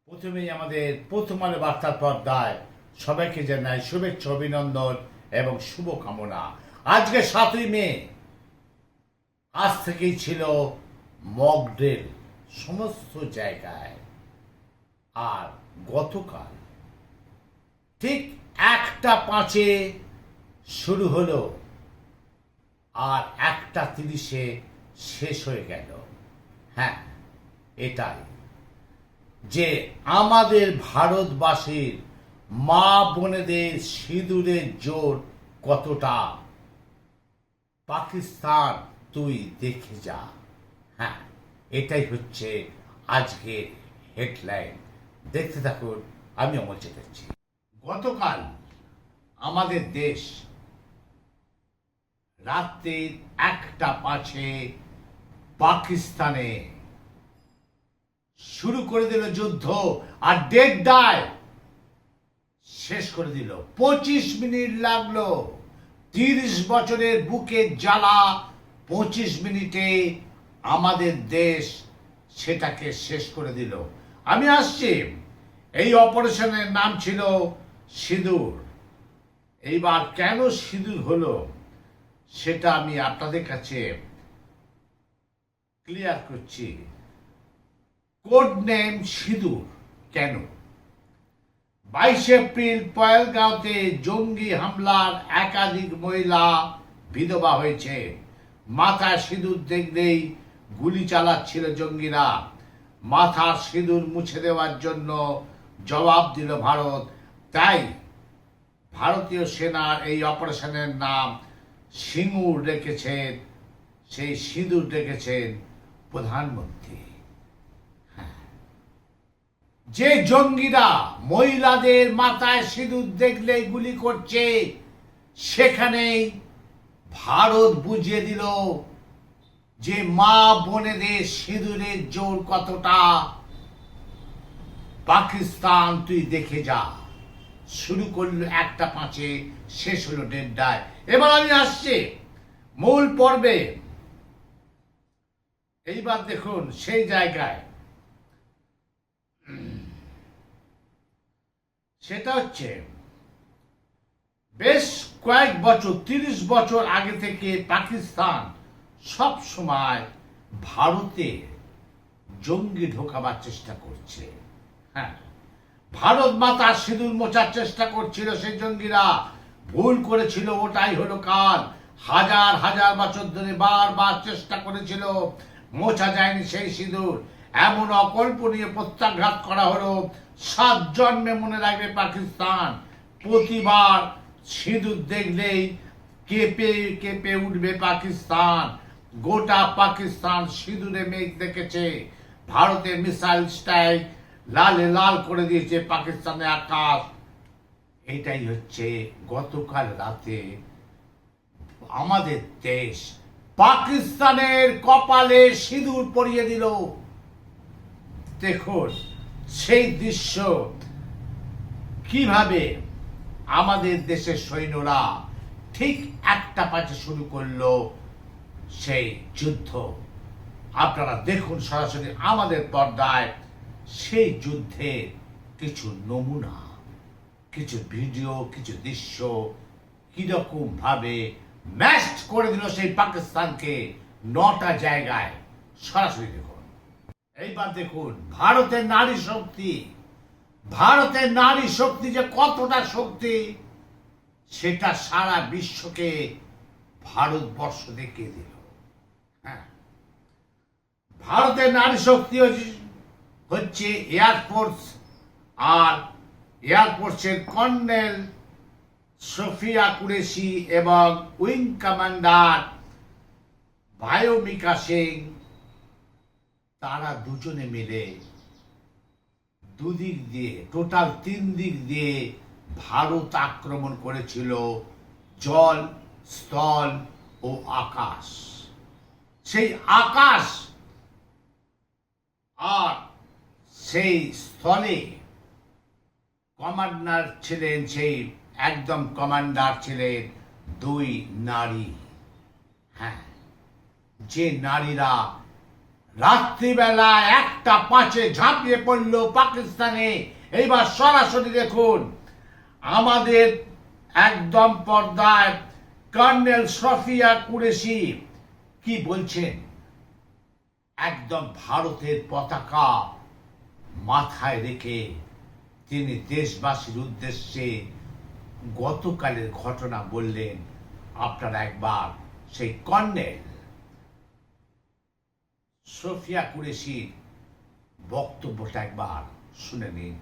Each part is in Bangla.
প্রথমেই আমাদের প্রথম আলো বার্তার পর্দায় সবাইকে জানাই শুভেচ্ছা, অভিনন্দন এবং শুভকামনা। আজকে 7ই মে, আজ থেকেই ছিল মক ড্রিল সমস্ত জায়গায়। আর গতকাল ঠিক 1টা 5-এ শুরু হলো আর 1টা 30-এ শেষ হয়ে গেল। হ্যাঁ, এটাই যে আমাদের ভারতবাসীর মা বোনেদের সিঁদুরের জোর কতটা, পাকিস্তান তুই দেখে যা। হ্যাঁ, এটাই হচ্ছে আজকের হেডলাইন। দেখতে থাকুন, আমি অমল চ্যাটার্জি। গতকাল আমাদের দেশ রাত্রি 1টা 5-এ পাকিস্তানে শুরু করে দিল যুদ্ধ, আর দেড়টায় শেষ করে দিল। 25 মিনিট লাগলো। 30 বছরের বুকের জ্বালা 25 মিনিটে আমাদের দেশ সেটাকে শেষ করে দিল। আমি আসছি, এই অপারেশনের নাম ছিল সিঁদুর। এইবার কেন সিঁদুর হলো সেটা আমি আপনাদের কাছে ক্লিয়ার করছি। কোড নেম সিঁদুর কেন? 22 এপ্রিল পহেলগাঁওতে জঙ্গি হামলার একাধিক মহিলা বিধবা হয়েছে। মাথায় সিঁদুর দেখলেই গুলি চালাচ্ছিল জঙ্গিরা। মাথার সিঁদুর মুছে দেওয়ার জন্য জবাব দিল ভারত। তাই ভারতীয় সেনার এই অপারেশনের নাম সিঙ্গুর রেখেছেন, সেই সিঁদুর রেখেছেন প্রধানমন্ত্রী। যে জঙ্গিরা মহিলাদের মাথায় সিঁদুর দেখলে গুলি করছে, সেখানেই ভারত বুঝিয়ে দিল যে মা বোনেদের সিঁদুরের জোর কতটা। পাকিস্তান তুই দেখে যা। শুরু করলো 1টা 5-এ, শেষ হলো 1:30-টায়। এবার আমি আসছি মূল পর্বে। এইবার দেখুন সেই জায়গায়, সেটা হচ্ছে বেশ কয়েক বছর, 30 বছর আগে থেকে পাকিস্তান সব সময় ভারতে জঙ্গি ঢোকাবার চেষ্টা করছে। হ্যাঁ, ভারত মাতা সিঁদুর মোছার চেষ্টা করছিল সেই জঙ্গিরা। ভুল করেছিল, ওটাই হলো কাল। হাজার হাজার বছর ধরে বারবার চেষ্টা করেছিল, মোছা যায়নি সেই সিঁদুর। এমন অকল্পনীয় প্রত্যাঘাত করা হলো। 7 জন্মে মনে রাখবে পাকিস্তান। প্রতিবার সিঁদুর দেখলেই কেঁপে কেঁপে উঠবে পাকিস্তান। গোটা পাকিস্তান সিঁদুরে মেঘ দেখেছে। ভারতের মিসাইল স্ট্রাইক লালে লাল করে দিয়েছে পাকিস্তানের আকাশ। এটাই হচ্ছে গতকাল রাতে আমাদের দেশ পাকিস্তানের কপালে সিঁদুর পরিয়ে দিল। দেখুন সেই দৃশ্য, কিভাবে আমাদের দেশের সৈন্যরা ঠিক 1টা 5-এ শুরু করলো সেই যুদ্ধ। আপনারা দেখুন সরাসরি আমাদের পর্দায় সেই যুদ্ধের কিছু নমুনা, কিছু ভিডিও, কিছু দৃশ্য, কিরকম ভাবে ম্যাচ করে দিল সেই পাকিস্তানকে 9টা জায়গায়। সরাসরি দেখুন। এইবার দেখুন ভারতের নারী শক্তি। ভারতের নারী শক্তি যে কতটা শক্তি, সেটা সারা বিশ্বকে ভারতবর্ষ দেখিয়ে দিল। হ্যাঁ, ভারতের নারী শক্তি হচ্ছে এয়ারফোর্স, আর এয়ারফোর্সের কর্নেল সোফিয়া কুরেশি এবং উইং কমান্ডার ভায়োমিকা সিং, তারা দুজনে মিলে দুদিক দিয়ে, টোটাল 3 দিক দিয়ে ভারত আক্রমণ করেছিল, জল, স্থল ও আকাশ। সেই আকাশ আর সেই স্থলে কমান্ডার ছিলেন, সেই একদম কমান্ডার ছিলেন 2 নারী। হ্যাঁ, যে নারীরা রাত্রিবেলা 1:05 ঝাঁপিয়ে পড়লো পাকিস্তানে। এইবার সরাসরি দেখুন আমাদের একদম পর্দায় কর্নেল শফিয়া কুরেশি কি বলছেন। একদম ভারতের পতাকা মাথায় রেখে তিনি দেশবাসীর উদ্দেশ্যে গতকালের ঘটনা বললেন। আপনারা একবার সেই কর্নেল শফিয়া কুরেশির বক্তব্যটা একবার শুনে নিন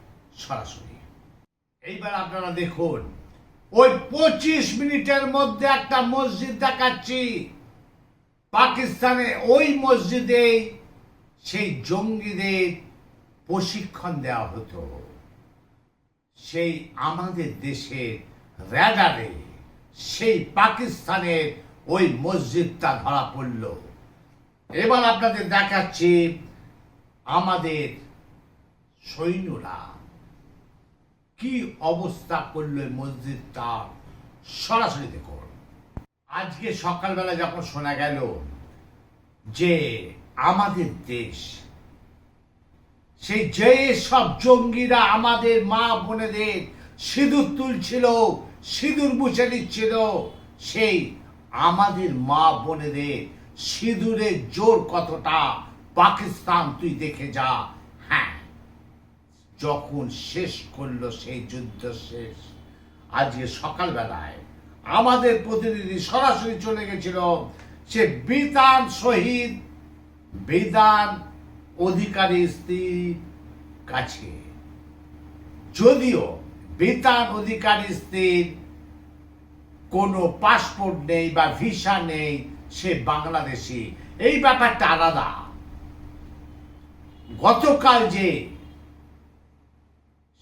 সরাসরি। এইবার আপনারা দেখুন ওই 25 মিনিটের মধ্যে একটা মসজিদ দেখাচ্ছি পাকিস্তানে। ওই মসজিদে সেই জঙ্গিদের প্রশিক্ষণ দেওয়া হতো। সেই আমাদের দেশের র্যাডারে সেই পাকিস্তানের ওই মসজিদটা ধরা পড়ল। এবার আপনাদের দেখাচ্ছি আমাদের সৈন্যরা কি অবস্থা করলো এই মসজিদটা, সরাসরি দেখুন। আজকে সকালবেলা যখন শোনা গেল যে আমাদের দেশ সেই যে সব জঙ্গিরা আমাদের মা বোনেদের সিঁদুর তুলছিল, সিঁদুর মুছে দিচ্ছিল, সেই আমাদের মা বোনেদের সিঁদুরের জোর কতটা পাকিস্তান তুই দেখে যা। হ্যাঁ, যখন শেষ করলো সেই যুদ্ধ শেষ, আজকে সকালবেলায় আমাদের প্রতিনিধি সরাসরি চলে গেছিল সে বিধান শহীদ বিধান অধিকারী স্ত্রীর কাছে। যদিও বিধান অধিকারী স্ত্রীর কোনো পাসপোর্ট নেই বা ভিসা নেই, সে বাংলাদেশি, এই ব্যাপারটা আলাদা। গতকাল যে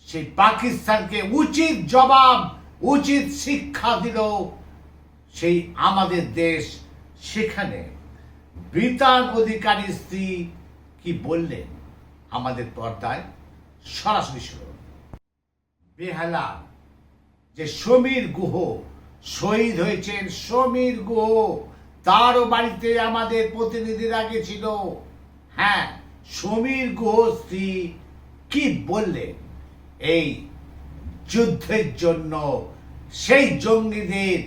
সেই পাকিস্তানকে উচিত জবাব উচিত শিক্ষা দিল সেই আমাদের দেশ, সেখানে বিধান অধিকারী স্ত্রী কি বললেন আমাদের পর্দায় সরাসরি শুনুন। বেহালা যে সমীর গুহ শহীদ হয়েছেন, সমীর গুহ তারও বাড়িতে আমাদের প্রতিনিধিরা গেছিল। হ্যাঁ, সমীর গুহ স্ত্রী কি বললেন এই যুদ্ধের জন্য, সেই জঙ্গিদের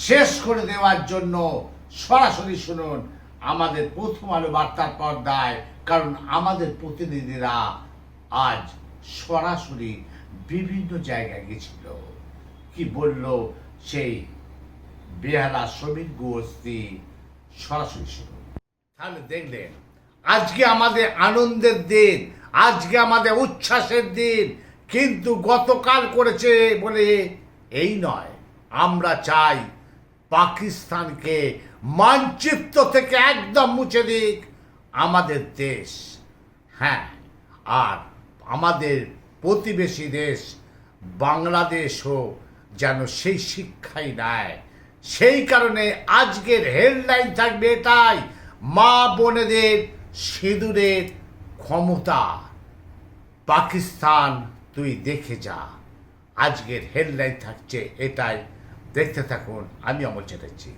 শেষ করে দেওয়ার জন্য, সরাসরি শুনুন আমাদের প্রথম আলো বার্তার পর্দায়। কারণ আমাদের প্রতিনিধিরা আজ সরাসরি বিভিন্ন জায়গায় গেছিল। কি বলল সেই বেহালা শ্রমিক গোষ্ঠী, সরাসরি শুনুন। তাহলে দেখলেন আজকে আমাদের আনন্দের দিন, আজকে আমাদের উচ্ছ্বাসের দিন, কিন্তু গতকাল করেছে বলে এই নয়। আমরা চাই পাকিস্তানকে মানচিত্র থেকে একদম মুছে দিক আমাদের দেশ। হ্যাঁ, আর আমাদের প্রতিবেশী দেশ বাংলাদেশও যেন সেই শিক্ষাই নেয়। সেই কারণে আজকের হেডলাইন থাকবে এটাই, মা বোনেদের সিঁদুরের ক্ষমতা পাকিস্তান তুই দেখে যা। আজকের হেডলাইন থাকছে এটাই, দেখতে থাকুন। আমি অমল চ্যাটার্জি।